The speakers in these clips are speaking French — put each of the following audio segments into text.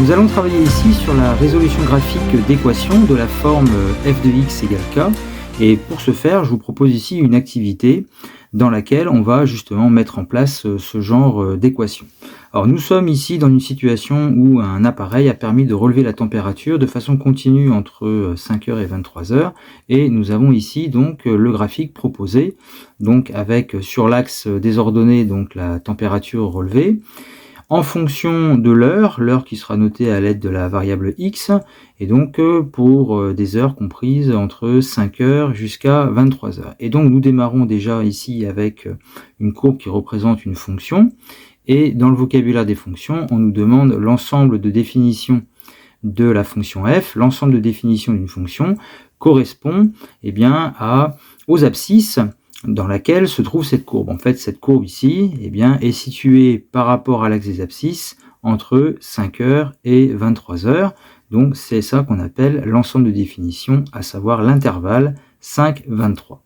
Nous allons travailler ici sur la résolution graphique d'équations de la forme f de x égale k. Et pour ce faire, je vous propose ici une activité dans laquelle on va justement mettre en place ce genre d'équation. Alors nous sommes ici dans une situation où un appareil a permis de relever la température de façon continue entre 5h et 23h, et nous avons ici donc le graphique proposé, donc avec sur l'axe des ordonnées donc la température relevée, en fonction de l'heure qui sera notée à l'aide de la variable x, et donc pour des heures comprises entre 5h jusqu'à 23h. Et donc nous démarrons déjà ici avec une courbe qui représente une fonction, et dans le vocabulaire des fonctions, on nous demande l'ensemble de définitions de la fonction f. L'ensemble de définitions d'une fonction correspond aux abscisses dans laquelle se trouve cette courbe. En fait, cette courbe ici est située par rapport à l'axe des abscisses entre 5h et 23h. Donc c'est ça qu'on appelle l'ensemble de définition, à savoir l'intervalle 5-23.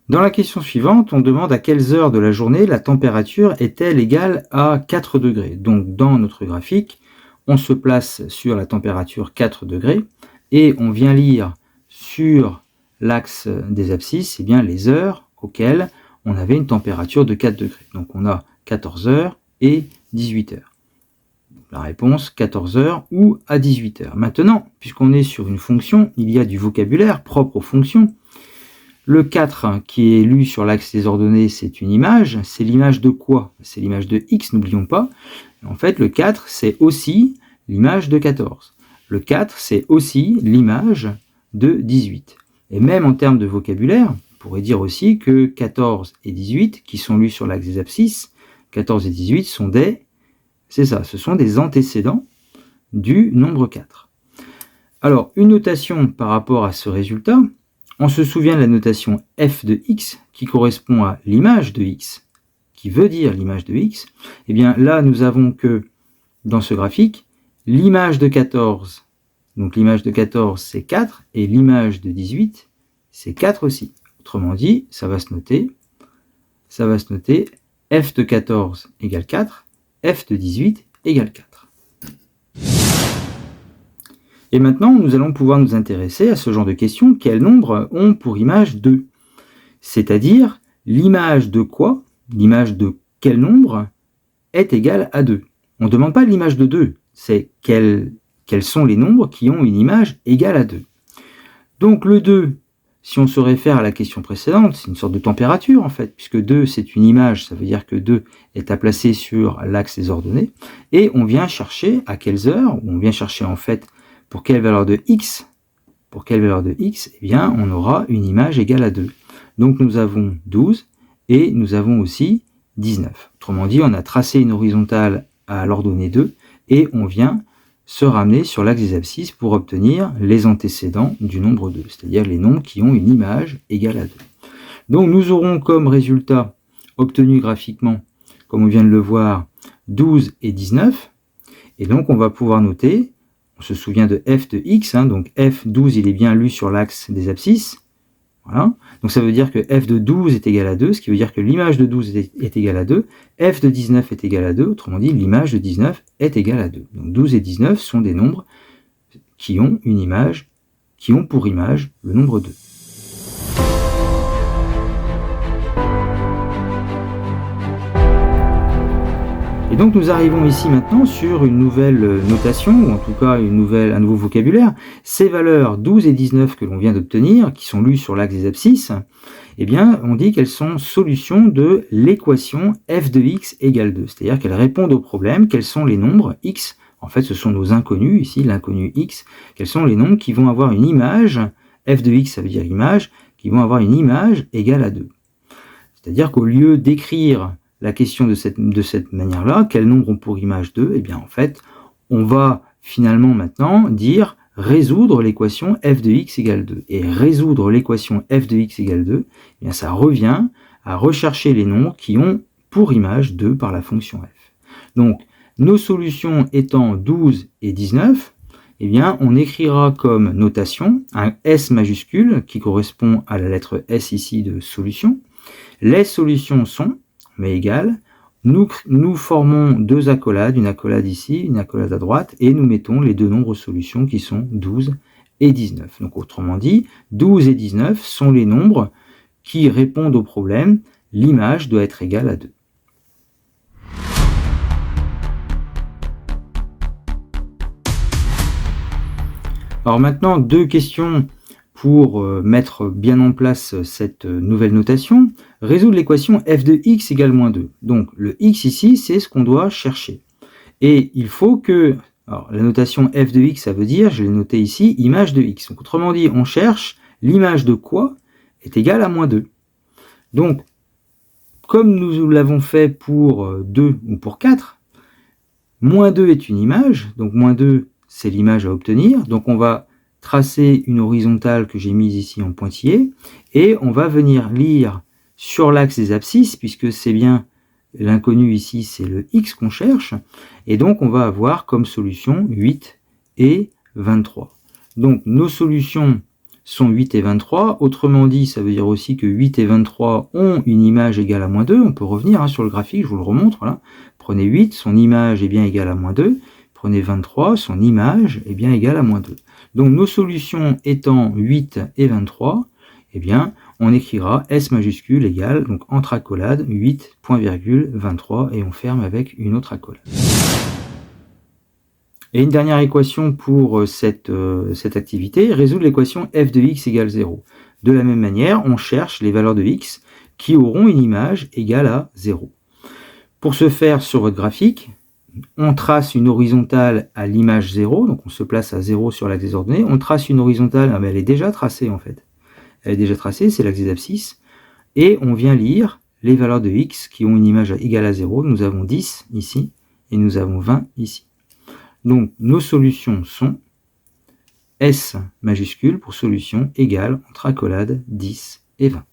Dans la question suivante, on demande à quelles heures de la journée la température est-elle égale à 4 degrés. Donc dans notre graphique, on se place sur la température 4 degrés et on vient lire sur l'axe des abscisses les heures auxquelles on avait une température de 4 degrés. Donc on a 14 heures et 18 heures. La réponse 14 heures ou à 18 heures. Maintenant, puisqu'on est sur une fonction, il y a du vocabulaire propre aux fonctions. Le 4 qui est lu sur l'axe des ordonnées, c'est une image. C'est l'image de quoi? C'est l'image de x, n'oublions pas. En fait, le 4, c'est aussi l'image de 14. Le 4, c'est aussi l'image de 18. Et même en termes de vocabulaire, on pourrait dire aussi que 14 et 18, qui sont lus sur l'axe des abscisses, 14 et 18 sont ce sont des antécédents du nombre 4. Alors, une notation par rapport à ce résultat, on se souvient de la notation f de x, qui correspond à l'image de x, qui veut dire l'image de x. Eh bien, là, nous avons que, dans ce graphique, l'image de 14, donc l'image de 14, c'est 4, et l'image de 18, c'est 4 aussi. Autrement dit, ça va se noter f de 14 égale 4, f de 18 égale 4. Et maintenant, nous allons pouvoir nous intéresser à ce genre de questions. Quels nombres ont pour image 2? C'est-à-dire, l'image de quoi, l'image de quel nombre est égale à 2? On ne demande pas l'image de 2, c'est quels sont les nombres qui ont une image égale à 2. Donc le 2, si on se réfère à la question précédente, c'est une sorte de température en fait, puisque 2 c'est une image, ça veut dire que 2 est à placer sur l'axe des ordonnées, et on vient chercher à quelles heures, on vient chercher en fait pour quelle valeur de x, on aura une image égale à 2. Donc nous avons 12 et nous avons aussi 19. Autrement dit, on a tracé une horizontale à l'ordonnée 2 et on vient se ramener sur l'axe des abscisses pour obtenir les antécédents du nombre 2, c'est-à-dire les nombres qui ont une image égale à 2. Donc nous aurons comme résultat obtenu graphiquement, comme on vient de le voir, 12 et 19. Et donc on va pouvoir noter, on se souvient de f de x, donc f 12 il est bien lu sur l'axe des abscisses. Voilà. Donc ça veut dire que f de 12 est égal à 2, ce qui veut dire que l'image de 12 est égale à 2, f de 19 est égal à 2, autrement dit l'image de 19 est égale à 2. Donc 12 et 19 sont des nombres qui ont une image, qui ont pour image le nombre 2. Et donc nous arrivons ici maintenant sur une nouvelle notation, ou en tout cas un nouveau vocabulaire. Ces valeurs 12 et 19 que l'on vient d'obtenir, qui sont lues sur l'axe des abscisses, on dit qu'elles sont solutions de l'équation f de x égale 2. C'est-à-dire qu'elles répondent au problème, quels sont les nombres x, en fait ce sont nos inconnus, ici l'inconnu x, quels sont les nombres qui vont avoir une image, f de x ça veut dire image, qui vont avoir une image égale à 2. C'est-à-dire qu'au lieu d'écrire la question de cette manière-là, quels nombres ont pour image 2? En fait, on va finalement maintenant dire résoudre l'équation f de x égale 2. Et résoudre l'équation f de x égale 2, ça revient à rechercher les nombres qui ont pour image 2 par la fonction f. Donc, nos solutions étant 12 et 19, on écrira comme notation un S majuscule qui correspond à la lettre S ici de solution. Les solutions sont, mais égale, Nous formons deux accolades, une accolade ici, une accolade à droite, et nous mettons les deux nombres solutions qui sont 12 et 19. Donc autrement dit, 12 et 19 sont les nombres qui répondent au problème « l'image doit être égale à 2 ». Alors maintenant, deux questions pour mettre bien en place cette nouvelle notation. Résoudre l'équation f de x égale moins 2. Donc le x ici, c'est ce qu'on doit chercher. Et il faut que... Alors la notation f de x, ça veut dire, je l'ai noté ici, image de x. Donc autrement dit, on cherche l'image de quoi est égale à moins 2. Donc, comme nous l'avons fait pour 2 ou pour 4, moins 2 est une image, donc moins 2 c'est l'image à obtenir, donc on va tracer une horizontale que j'ai mise ici en pointillé, et on va venir lire sur l'axe des abscisses, puisque c'est bien l'inconnu ici, c'est le x qu'on cherche, et donc on va avoir comme solution 8 et 23. Donc nos solutions sont 8 et 23, autrement dit, ça veut dire aussi que 8 et 23 ont une image égale à moins 2, on peut revenir sur le graphique, je vous le remontre, là. Prenez 8, son image est bien égale à moins 2, prenez 23, son image est bien égale à moins 2. Donc nos solutions étant 8 et 23, eh bien, on écrira S majuscule égale, donc entre accolades, 8, point virgule, 23, et on ferme avec une autre accolade. Et une dernière équation pour cette activité, résoudre l'équation f de x égale 0. De la même manière, on cherche les valeurs de x qui auront une image égale à 0. Pour ce faire, sur votre graphique, on trace une horizontale à l'image 0, donc on se place à 0 sur l'axe des ordonnées. On trace une horizontale, mais elle est déjà tracée en fait. Elle est déjà tracée, c'est l'axe des abscisses. Et on vient lire les valeurs de x qui ont une image égale à 0. Nous avons 10 ici, et nous avons 20 ici. Donc nos solutions sont S majuscule pour solution égale entre accolades 10 et 20.